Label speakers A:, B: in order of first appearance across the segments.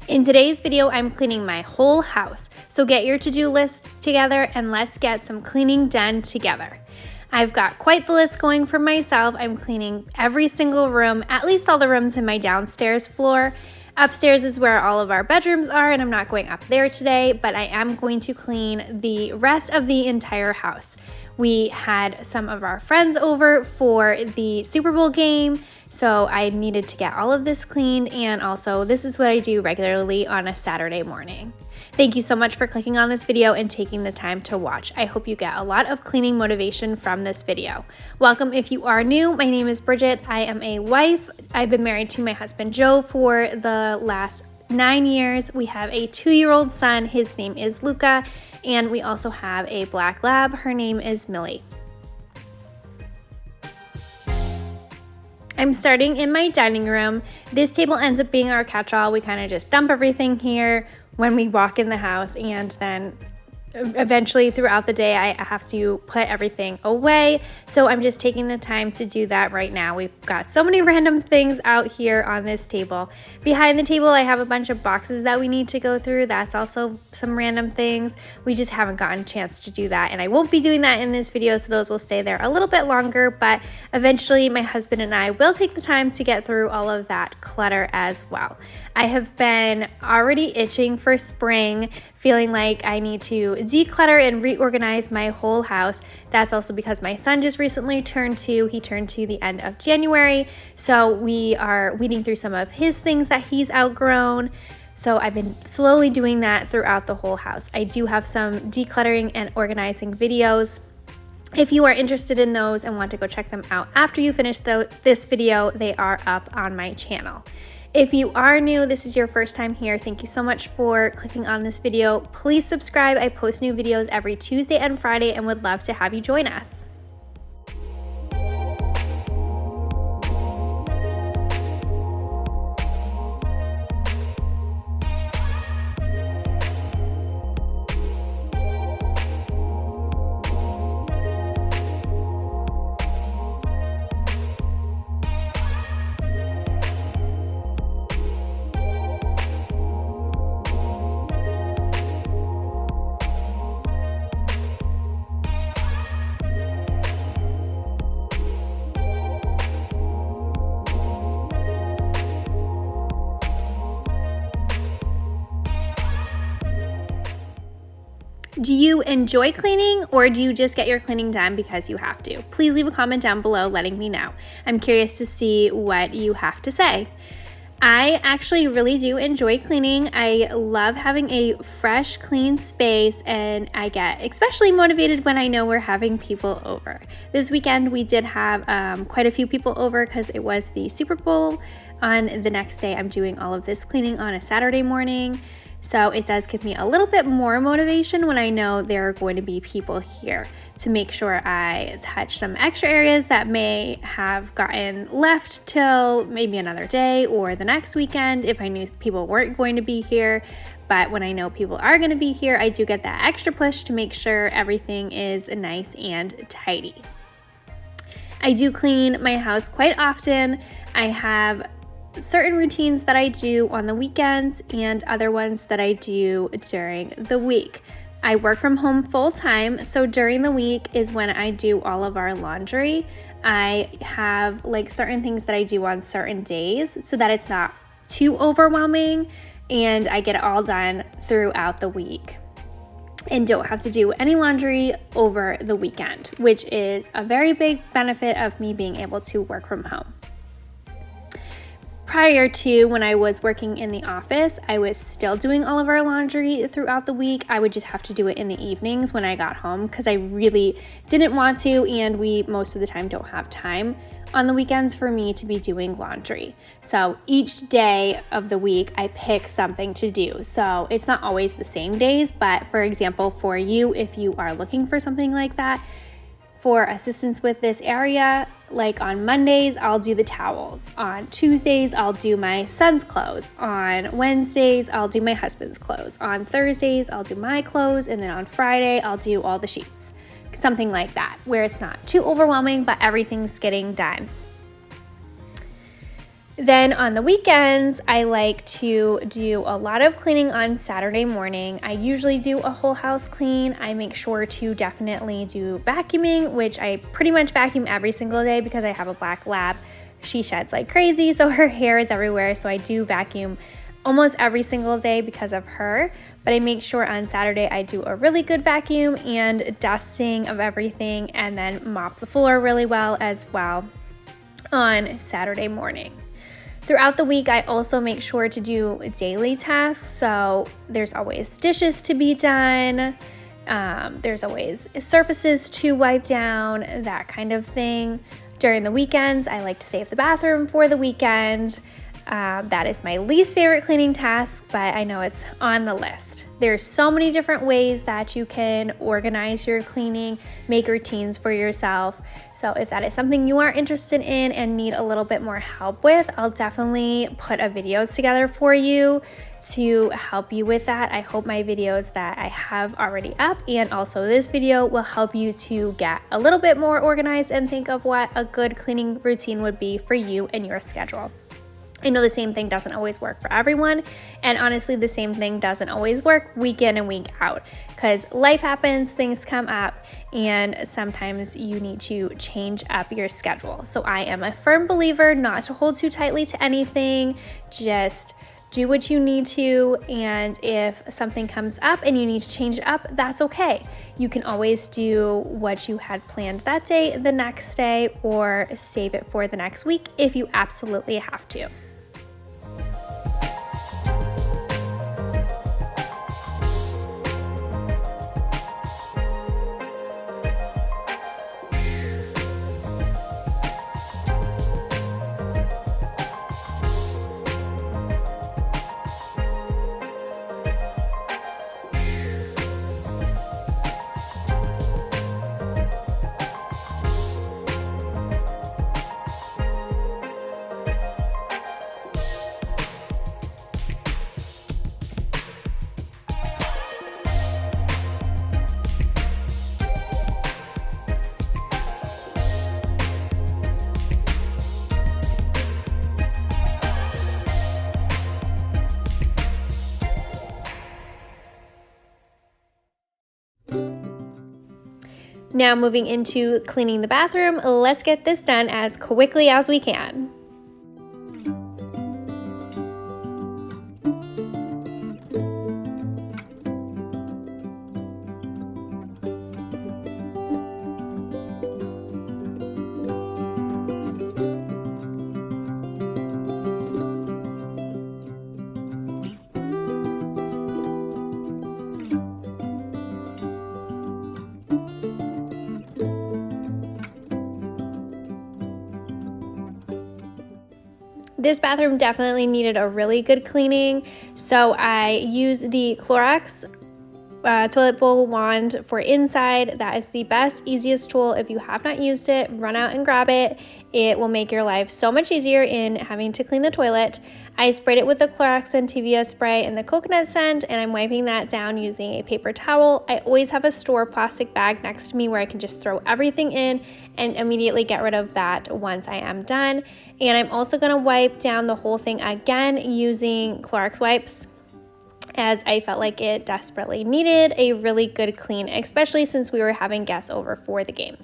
A: In today's video, I'm cleaning my whole house, so get your to-do list together and let's get some cleaning done together. I've got quite the list going for myself. I'm cleaning every single room, at least all the rooms in my downstairs floor. Upstairs is where all of our bedrooms are, and I'm not going up there today, but I am going to clean the rest of the entire house. We had some of our friends over for the Super Bowl game, so I needed to get all of this cleaned, and also this is what I do regularly on a Saturday morning. Thank you so much for clicking on this video and taking the time to watch. I hope you get a lot of cleaning motivation from this video. Welcome if you are new. My name is Bridget. I am a wife. I've been married to my husband Joe for the last 9 years. We have a 2-year-old son. His name is Luca, and we also have a black lab. Her name is Millie. I'm starting in my dining room. This table ends up being our catch-all. We kind of just dump everything here when we walk in the house, and then eventually throughout the day I have to put everything away. So I'm just taking the time to do that right now. We've got so many random things out here on this table. Behind the table I have a bunch of boxes that we need to go through. That's also some random things. We just haven't gotten a chance to do that, and I won't be doing that in this video, so those will stay there a little bit longer, but eventually my husband and I will take the time to get through all of that clutter as well. I have been already itching for spring, feeling like I need to declutter and reorganize my whole house. That's also because my son just recently turned 2. He turned 2 the end of January, so we are weeding through some of his things that he's outgrown. So I've been slowly doing that throughout the whole house. I do have some decluttering and organizing videos. If you are interested in those and want to go check them out after you finish this video, they are up on my channel. If you are new, this is your first time here, thank you so much for clicking on this video. Please subscribe. I post new videos every Tuesday and Friday and would love to have you join us. Do you enjoy cleaning, or do you just get your cleaning done because you have to? Please leave a comment down below letting me know. I'm curious to see what you have to say. I actually really do enjoy cleaning. I love having a fresh, clean space, and I get especially motivated when I know we're having people over. This weekend we did have quite a few people over because it was the Super Bowl. On the next day I'm doing all of this cleaning on a Saturday morning. So it does give me a little bit more motivation when I know there are going to be people here to make sure I touch some extra areas that may have gotten left till maybe another day or the next weekend if I knew people weren't going to be here. But when I know people are going to be here, I do get that extra push to make sure everything is nice and tidy. I do clean my house quite often. I have certain routines that I do on the weekends and other ones that I do during the week. I work from home full time, so during the week is when I do all of our laundry. I have like certain things that I do on certain days so that it's not too overwhelming, and I get it all done throughout the week and don't have to do any laundry over the weekend, which is a very big benefit of me being able to work from home. Prior to when I was working in the office, I was still doing all of our laundry throughout the week. I would just have to do it in the evenings when I got home because I really didn't want to, and we most of the time don't have time on the weekends for me to be doing laundry. So each day of the week I pick something to do. So it's not always the same days, but for example, for you, if you are looking for something like that, for assistance with this area, like on Mondays, I'll do the towels. On Tuesdays, I'll do my son's clothes. On Wednesdays, I'll do my husband's clothes. On Thursdays, I'll do my clothes. And then on Friday, I'll do all the sheets. Something like that, where it's not too overwhelming, but everything's getting done. Then on the weekends, I like to do a lot of cleaning on Saturday morning. I usually do a whole house clean. I make sure to definitely do vacuuming, which I pretty much vacuum every single day because I have a black lab. She sheds like crazy, so her hair is everywhere. So I do vacuum almost every single day because of her. But I make sure on Saturday I do a really good vacuum and dusting of everything, and then mop the floor really well as well on Saturday morning. Throughout the week, I also make sure to do daily tasks. So there's always dishes to be done. There's always surfaces to wipe down, that kind of thing. During the weekends, I like to save the bathroom for the weekend. That is my least favorite cleaning task, but I know it's on the list. There's so many different ways that you can organize your cleaning, make routines for yourself. So if that is something you are interested in and need a little bit more help with, I'll definitely put a video together for you to help you with that. I hope my videos that I have already up and also this video will help you to get a little bit more organized and think of what a good cleaning routine would be for you and your schedule. I know the same thing doesn't always work for everyone, and honestly, the same thing doesn't always work week in and week out because life happens, things come up, and sometimes you need to change up your schedule. So I am a firm believer not to hold too tightly to anything, just do what you need to, and if something comes up and you need to change it up, that's okay. You can always do what you had planned that day the next day, or save it for the next week if you absolutely have to. Now moving into cleaning the bathroom, let's get this done as quickly as we can. This bathroom definitely needed a really good cleaning, so I use the Clorox toilet bowl wand for inside. That is the best, easiest tool. If you have not used it, run out and grab it. It will make your life so much easier in having to clean the toilet. I sprayed it with the Clorox Scentivia spray and the coconut scent, and I'm wiping that down using a paper towel. I always have a store plastic bag next to me where I can just throw everything in and immediately get rid of that once I am done. And I'm also going to wipe down the whole thing again using Clorox wipes, as I felt like it desperately needed a really good clean, especially since we were having guests over for the game.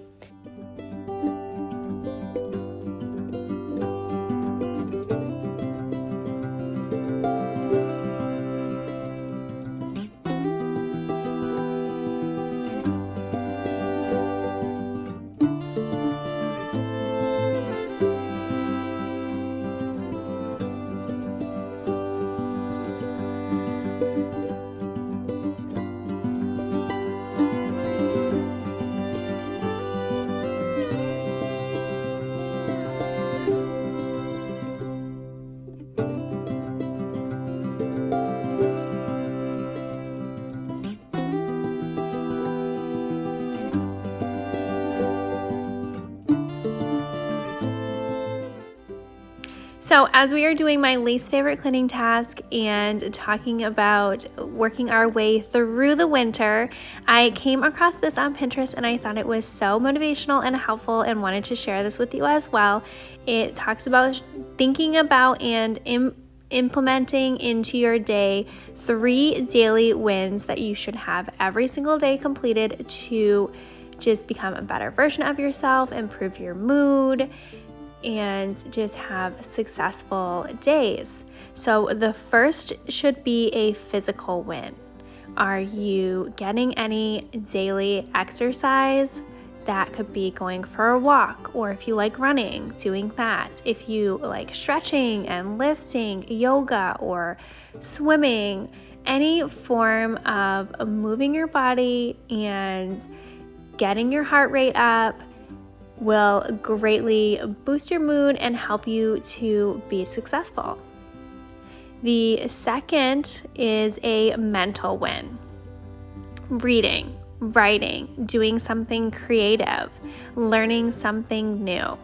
A: So as we are doing my least favorite cleaning task and talking about working our way through the winter, I came across this on Pinterest and I thought it was so motivational and helpful and wanted to share this with you as well. It talks about thinking about and implementing into your day 3 daily wins that you should have every single day completed to just become a better version of yourself, improve your mood, and just have successful days. So the first should be a physical win. Are you getting any daily exercise? That could be going for a walk, or if you like running, doing that. If you like stretching and lifting, yoga or swimming, any form of moving your body and getting your heart rate up will greatly boost your mood and help you to be successful. The second is a mental win. Reading, writing, doing something creative, learning something new.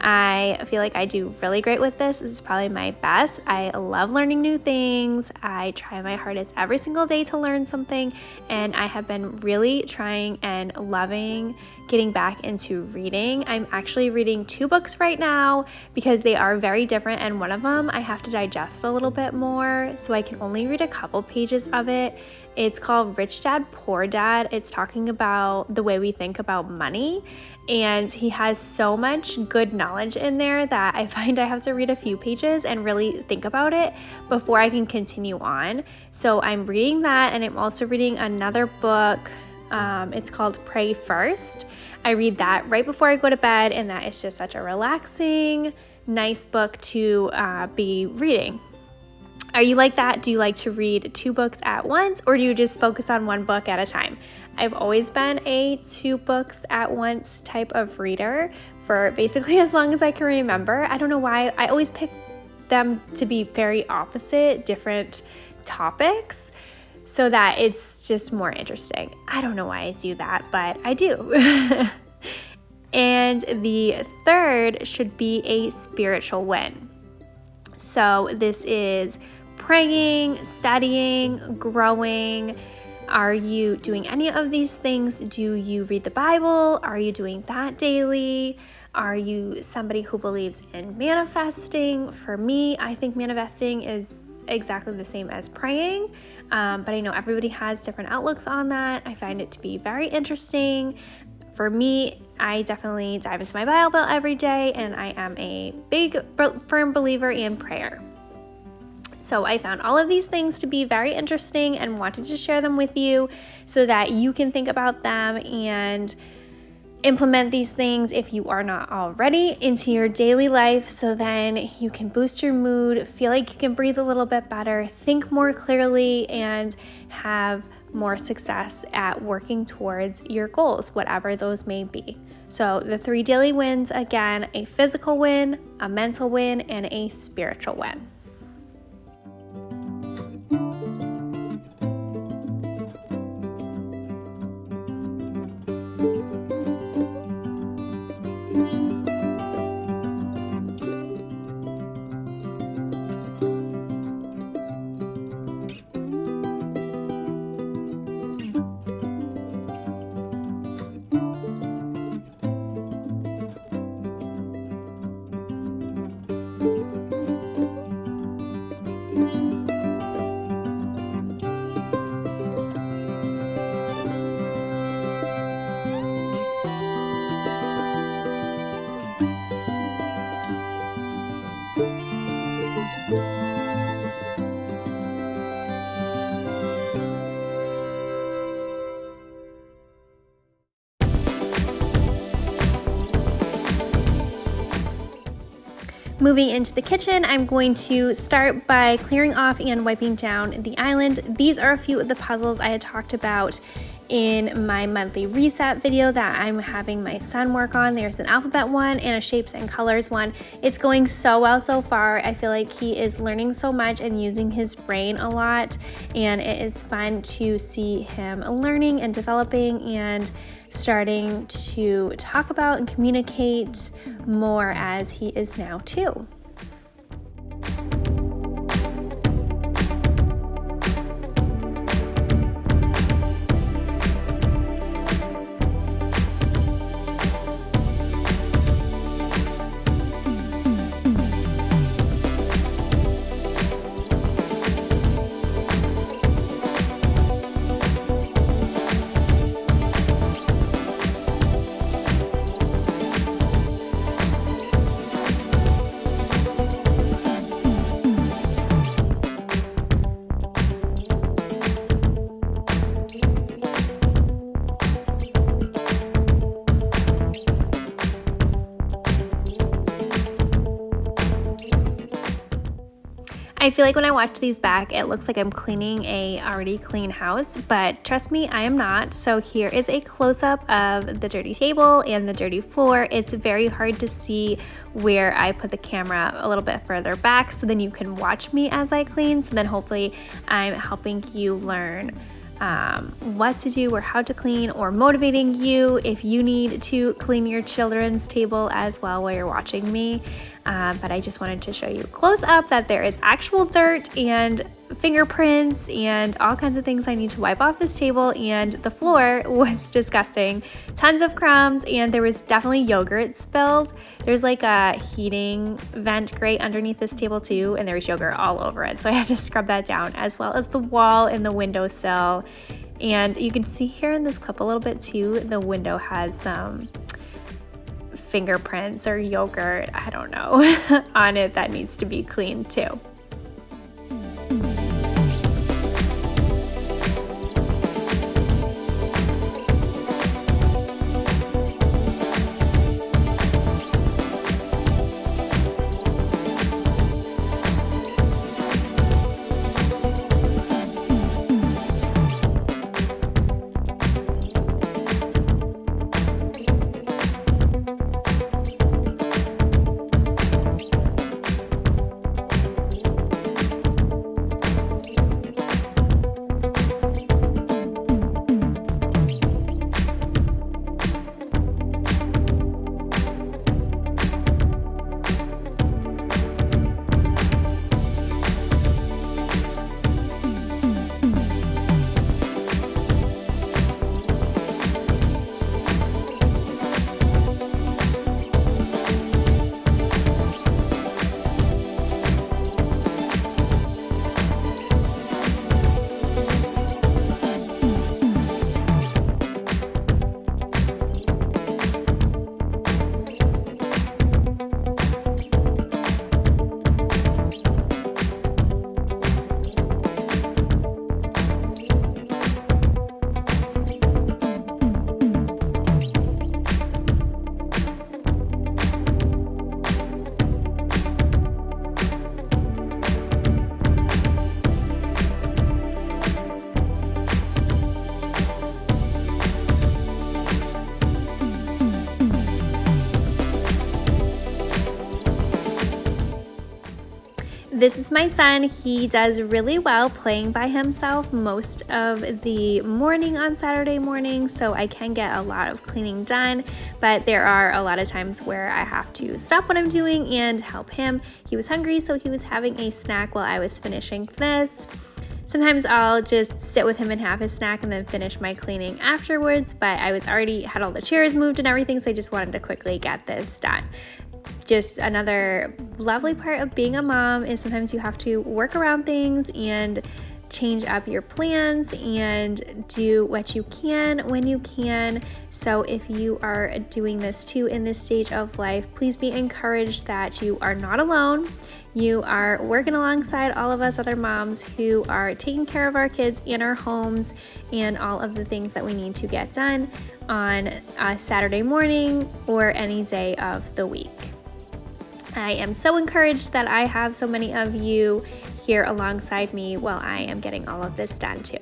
A: I feel like I do really great with this. This is probably my best. I love learning new things. I try my hardest every single day to learn something, and I have been really trying and loving getting back into reading. I'm actually reading 2 books right now because they are very different, and one of them I have to digest a little bit more, so I can only read a couple pages of it. It's called Rich Dad, Poor Dad. It's talking about the way we think about money, and he has so much good knowledge in there that I find I have to read a few pages and really think about it before I can continue on. So I'm reading that, and I'm also reading another book. It's called Pray First. I read that right before I go to bed, and that is just such a relaxing, nice book to be reading. Are you like that? Do you like to read 2 books at once, or do you just focus on 1 book at a time? I've always been a 2 books at once type of reader for basically as long as I can remember. I don't know why. I always pick them to be very opposite, different topics, so that it's just more interesting. I don't know why I do that, but I do. And the third should be a spiritual win. So this is praying, studying, growing. Are you doing any of these things? Do you read the Bible? Are you doing that daily? Are you somebody who believes in manifesting? For me, I think manifesting is exactly the same as praying, but I know everybody has different outlooks on that. I find it to be very interesting. For me, I definitely dive into my Bible every day, and I am a big, firm believer in prayer. So I found all of these things to be very interesting and wanted to share them with you so that you can think about them and implement these things, if you are not already, into your daily life, so then you can boost your mood, feel like you can breathe a little bit better, think more clearly, and have more success at working towards your goals, whatever those may be. So the 3 daily wins, again, a physical win, a mental win, and a spiritual win. Moving into the kitchen, I'm going to start by clearing off and wiping down the island. These are a few of the puzzles I had talked about in my monthly reset video that I'm having my son work on. There's an alphabet one and a shapes and colors one. It's going so well so far. I feel like he is learning so much and using his brain a lot, and it is fun to see him learning and developing and starting to talk about and communicate more as he is now 2. I feel like when I watch these back, it looks like I'm cleaning a already clean house, but trust me, I am not. So here is a close-up of the dirty table and the dirty floor. It's very hard to see where I put the camera a little bit further back, so then you can watch me as I clean. So then hopefully I'm helping you learn what to do or how to clean, or motivating you if you need to clean your children's table as well while you're watching me. But I just wanted to show you close up that there is actual dirt and fingerprints and all kinds of things I need to wipe off this table, and the floor was disgusting. Tons of crumbs, and there was definitely yogurt spilled. There's like a heating vent grate underneath this table too, and there was yogurt all over it. So I had to scrub that down, as well as the wall and the windowsill. And you can see here in this clip a little bit too, the window has some fingerprints or yogurt, I don't know, on it that needs to be cleaned too. This is my son. He does really well playing by himself most of the morning on Saturday morning, so I can get a lot of cleaning done, but there are a lot of times where I have to stop what I'm doing and help him. He was hungry, so he was having a snack while I was finishing this. Sometimes I'll just sit with him and have his snack and then finish my cleaning afterwards, but I was already had all the chairs moved and everything, so I just wanted to quickly get this done. Just another lovely part of being a mom is sometimes you have to work around things and change up your plans and do what you can when you can. So if you are doing this too in this stage of life, please be encouraged that you are not alone. You are working alongside all of us other moms who are taking care of our kids and our homes and all of the things that we need to get done on a Saturday morning or any day of the week. I am so encouraged that I have so many of you here alongside me while I am getting all of this done too.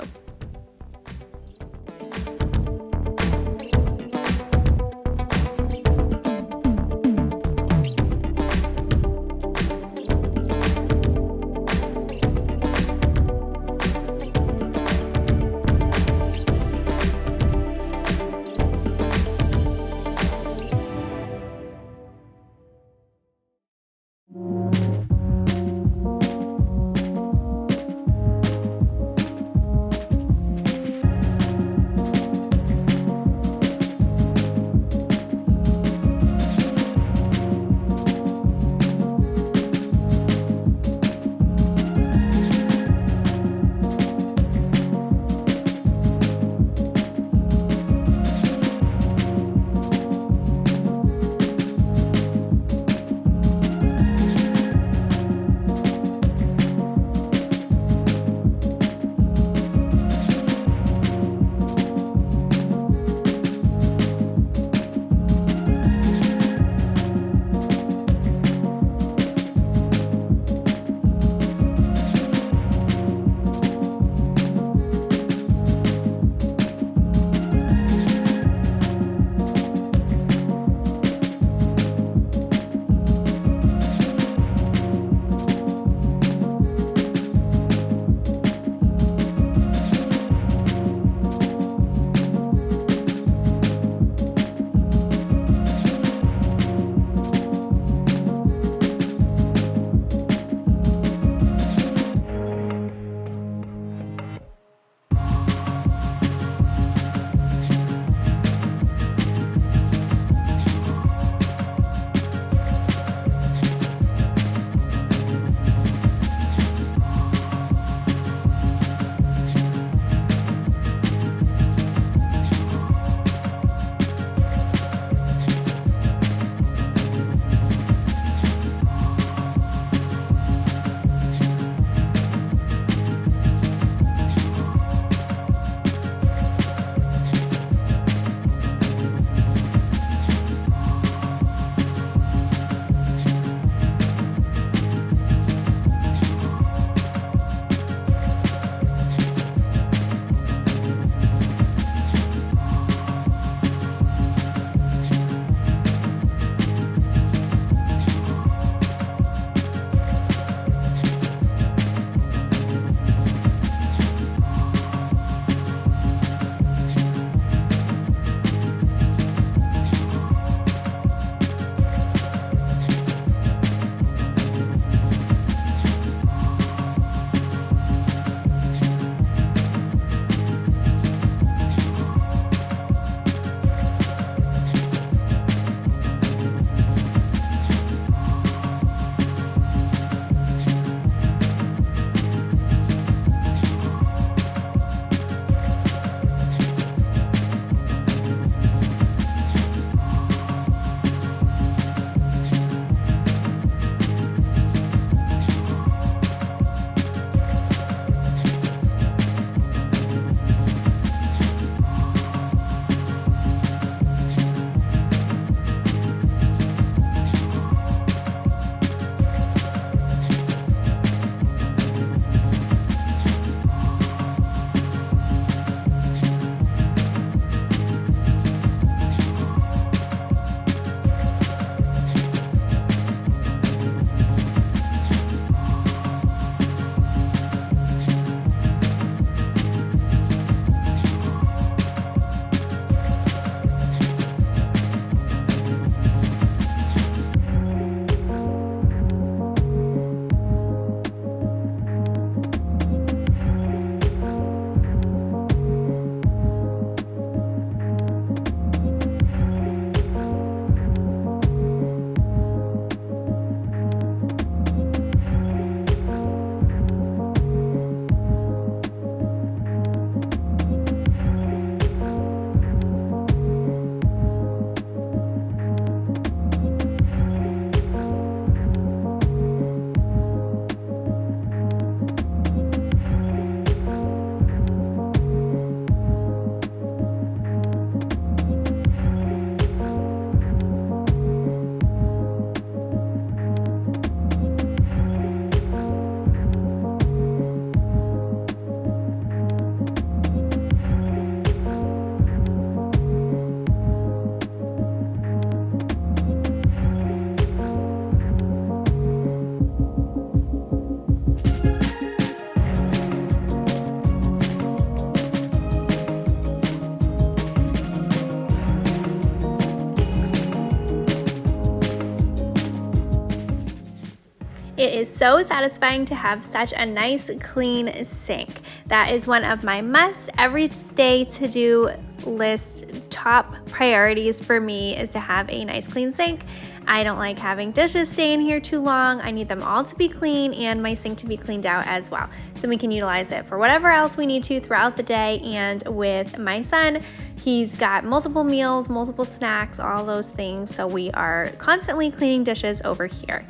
A: It is so satisfying to have such a nice, clean sink. That is one of my must every day to do list top priorities for me is to have a nice, clean sink. I don't like having dishes stay in here too long. I need them all to be clean and my sink to be cleaned out as well. So we can utilize it for whatever else we need to throughout the day. And with my son, he's got multiple meals, multiple snacks, all those things. So we are constantly cleaning dishes over here.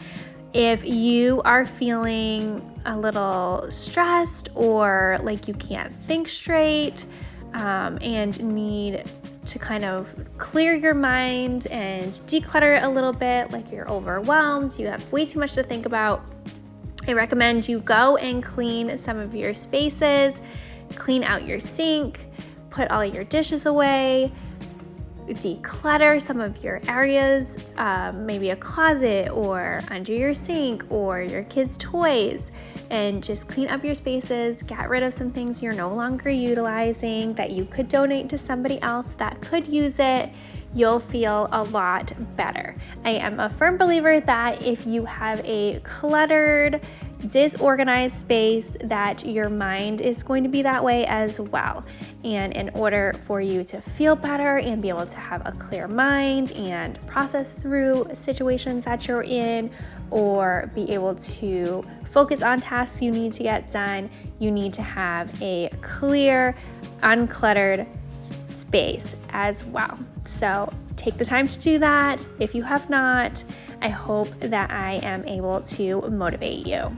A: If you are feeling a little stressed or like you can't think straight and need to kind of clear your mind and declutter it a little bit, like you're overwhelmed, you have way too much to think about, I recommend you go and clean some of your spaces, clean out your sink, put all your dishes away, declutter some of your areas, maybe a closet or under your sink or your kids' toys, and just clean up your spaces, get rid of some things you're no longer utilizing that you could donate to somebody else that could use it. You'll feel a lot better. I am a firm believer that if you have a cluttered, disorganized space, that your mind is going to be that way as well. And in order for you to feel better and be able to have a clear mind and process through situations that you're in, or be able to focus on tasks you need to get done, you need to have a clear, uncluttered space as well. So take the time to do that. If you have not, I hope that I am able to motivate you.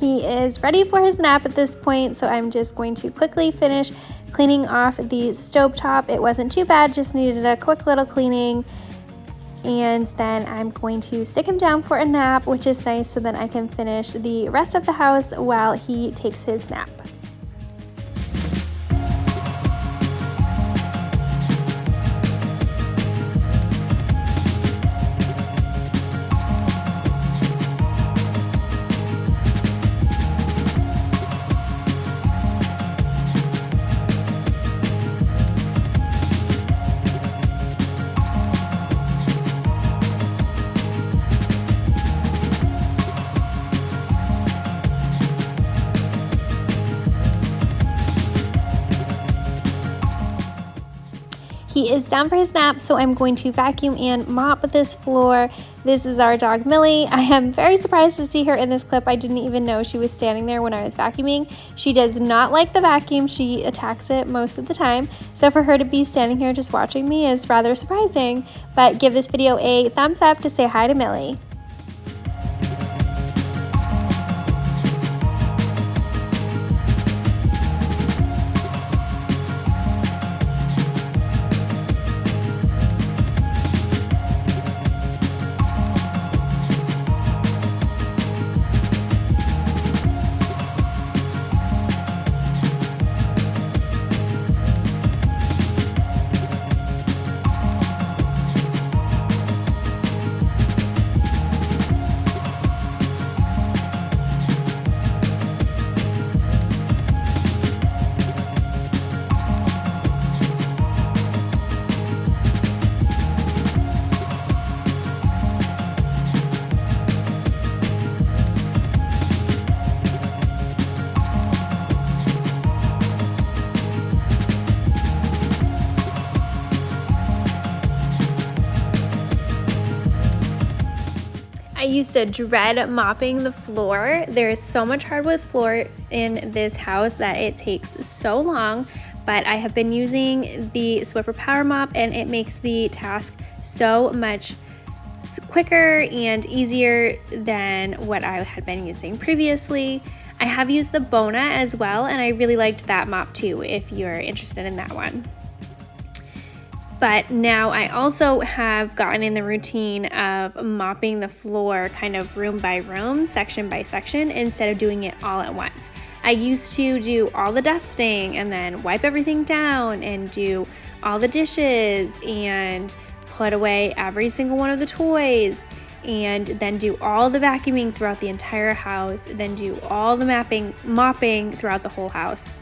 A: He is ready for his nap at this point, so I'm just going to quickly finish cleaning off the stovetop. It wasn't too bad, just needed a quick little cleaning. And then I'm going to stick him down for a nap, which is nice, so then I can finish the rest of the house while he takes his nap. He is down for his nap, so I'm going to vacuum and mop this floor. This is our dog Millie. I am very surprised to see her in this clip. I didn't even know she was standing there when I was vacuuming. She does not like the vacuum. She attacks it most of the time. So for her to be standing here just watching me is rather surprising. But give this video a thumbs up to say hi to Millie. I used to dread mopping the floor. There's so much hardwood floor in this house that it takes so long, but I have been using the Swiffer Power Mop and it makes the task so much quicker and easier than what I had been using previously. I have used the Bona as well, and I really liked that mop too if you're interested in that one. But now I also have gotten in the routine of mopping the floor kind of room by room, section by section, instead of doing it all at once. I used to do all the dusting and then wipe everything down and do all the dishes and put away every single one of the toys and then do all the vacuuming throughout the entire house, then do all the mopping throughout the whole house.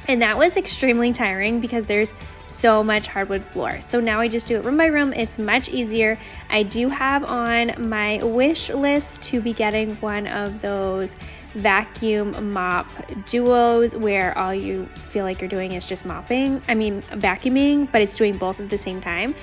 A: And that was extremely tiring because there's so much hardwood floor. So now I just do it room by room. It's much easier. I do have on my wish list to be getting one of those vacuum mop duos where all you feel like you're doing is just vacuuming, but it's doing both at the same time.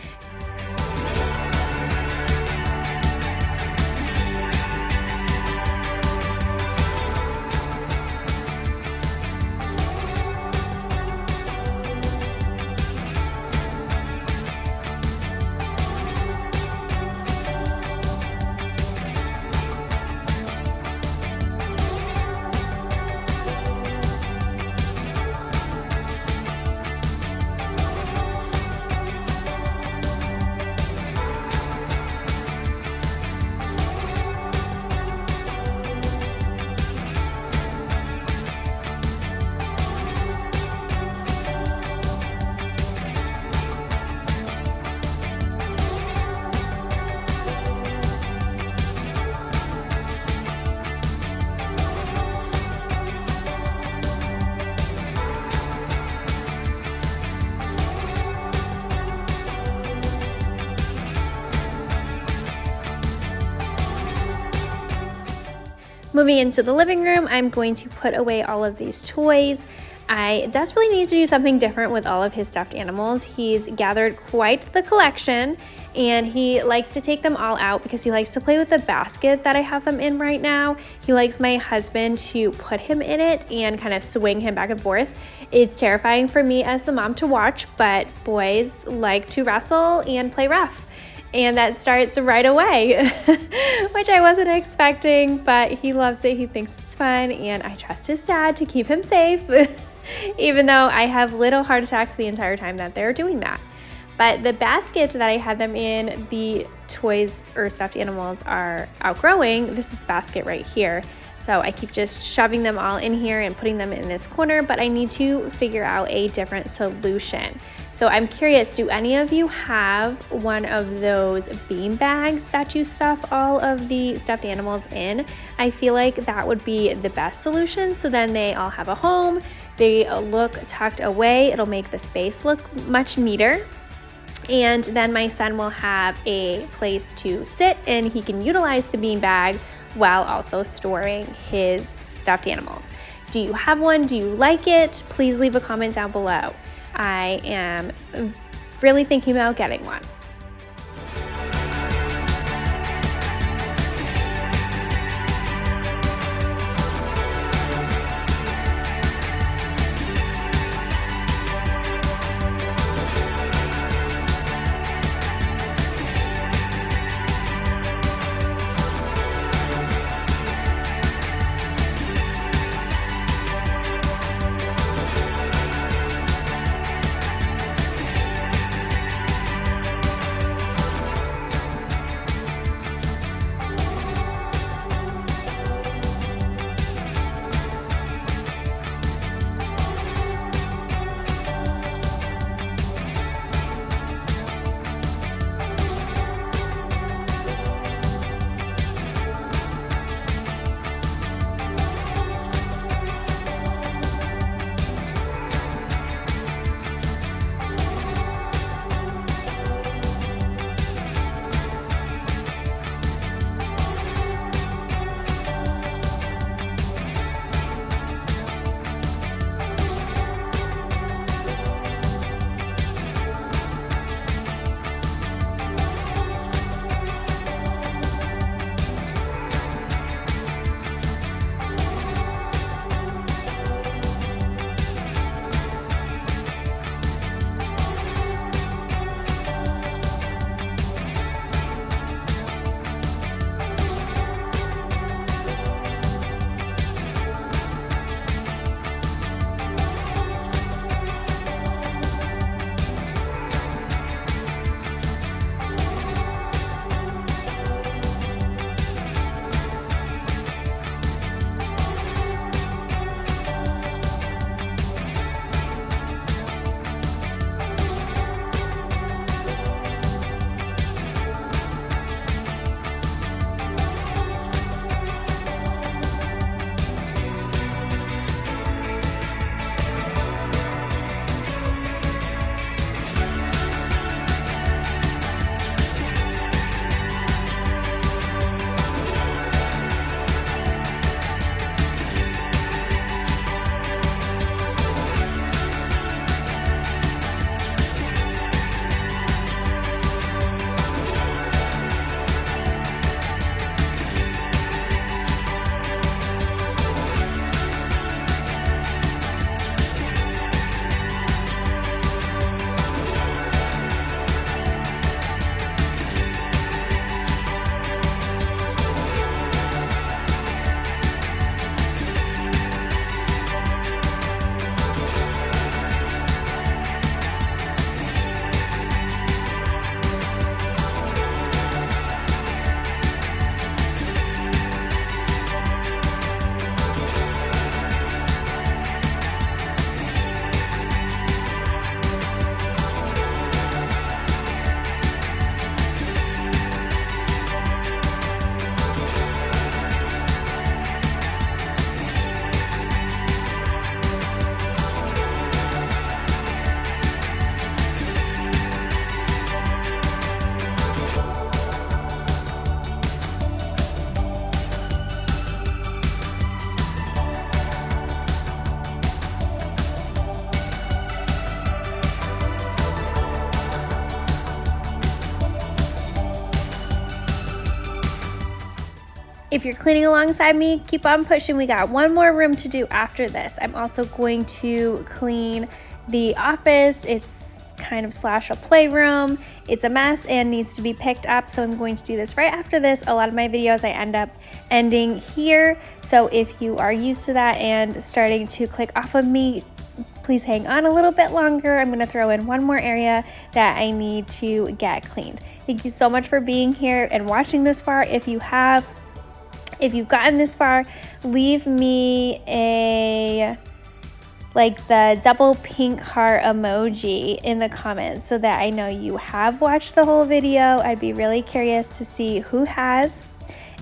A: Moving into the living room, I'm going to put away all of these toys. I desperately need to do something different with all of his stuffed animals. He's gathered quite the collection and he likes to take them all out because he likes to play with the basket that I have them in right now. He likes my husband to put him in it and kind of swing him back and forth. It's terrifying for me as the mom to watch, but boys like to wrestle and play rough. And that starts right away, which I wasn't expecting, but he loves it. He thinks it's fun, and I trust his dad to keep him safe, even though I have little heart attacks the entire time that they're doing that. But the basket that I had them in, the toys or stuffed animals are outgrowing. This is the basket right here. So I keep just shoving them all in here and putting them in this corner, but I need to figure out a different solution. So I'm curious, do any of you have one of those bean bags that you stuff all of the stuffed animals in? I feel like that would be the best solution. So then they all have a home, they look tucked away, it'll make the space look much neater. And then my son will have a place to sit and he can utilize the bean bag while also storing his stuffed animals. Do you have one? Do you like it? Please leave a comment down below. I am really thinking about getting one. If you're cleaning alongside me, keep on pushing. We got one more room to do after this. I'm also going to clean the office. It's kind of slash a playroom. It's a mess and needs to be picked up, so I'm going to do this right after this. A lot of my videos I end up ending here, so if you are used to that and starting to click off of me, please hang on a little bit longer. I'm going to throw in one more area that I need to get cleaned. Thank you so much for being here and watching this far. If you've gotten this far, leave me the double pink heart emoji in the comments so that I know you have watched the whole video. I'd be really curious to see who has.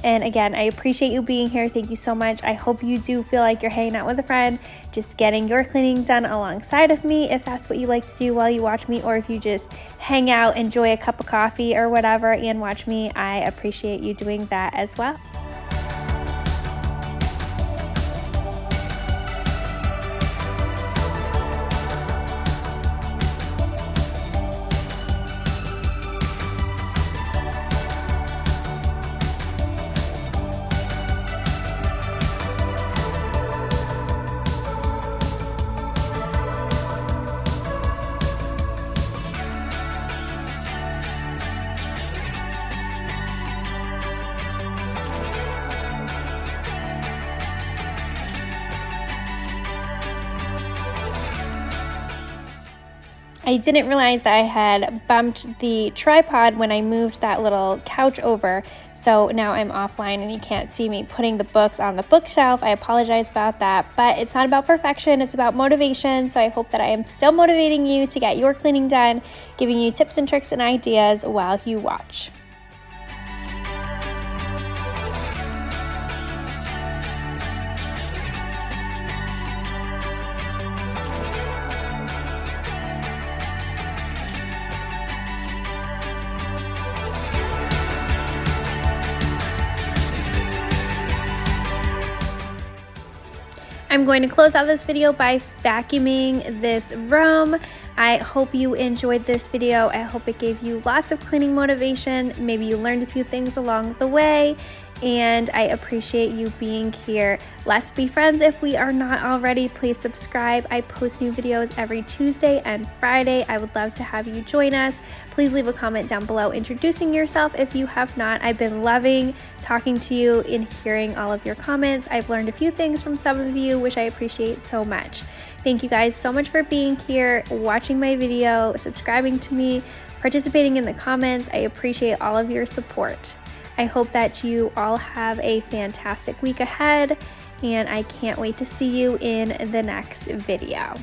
A: And again, I appreciate you being here. Thank you so much. I hope you do feel like you're hanging out with a friend, just getting your cleaning done alongside of me, if that's what you like to do while you watch me, or if you just hang out, enjoy a cup of coffee or whatever and watch me. I appreciate you doing that as well. I didn't realize that I had bumped the tripod when I moved that little couch over, so now I'm offline and you can't see me putting the books on the bookshelf. I apologize about that, but it's not about perfection, it's about motivation, so I hope that I am still motivating you to get your cleaning done, giving you tips and tricks and ideas while you watch. I'm going to close out this video by vacuuming this room. I hope you enjoyed this video. I hope it gave you lots of cleaning motivation. Maybe you learned a few things along the way, and I appreciate you being here. Let's be friends if we are not already. Please subscribe. I post new videos every Tuesday and Friday. I would love to have you join us. Please leave a comment down below introducing yourself if you have not. I've been loving talking to you and hearing all of your comments. I've learned a few things from some of you, which I appreciate so much. Thank you guys so much for being here, watching my video, subscribing to me, participating in the comments. I appreciate all of your support. I hope that you all have a fantastic week ahead, and I can't wait to see you in the next video.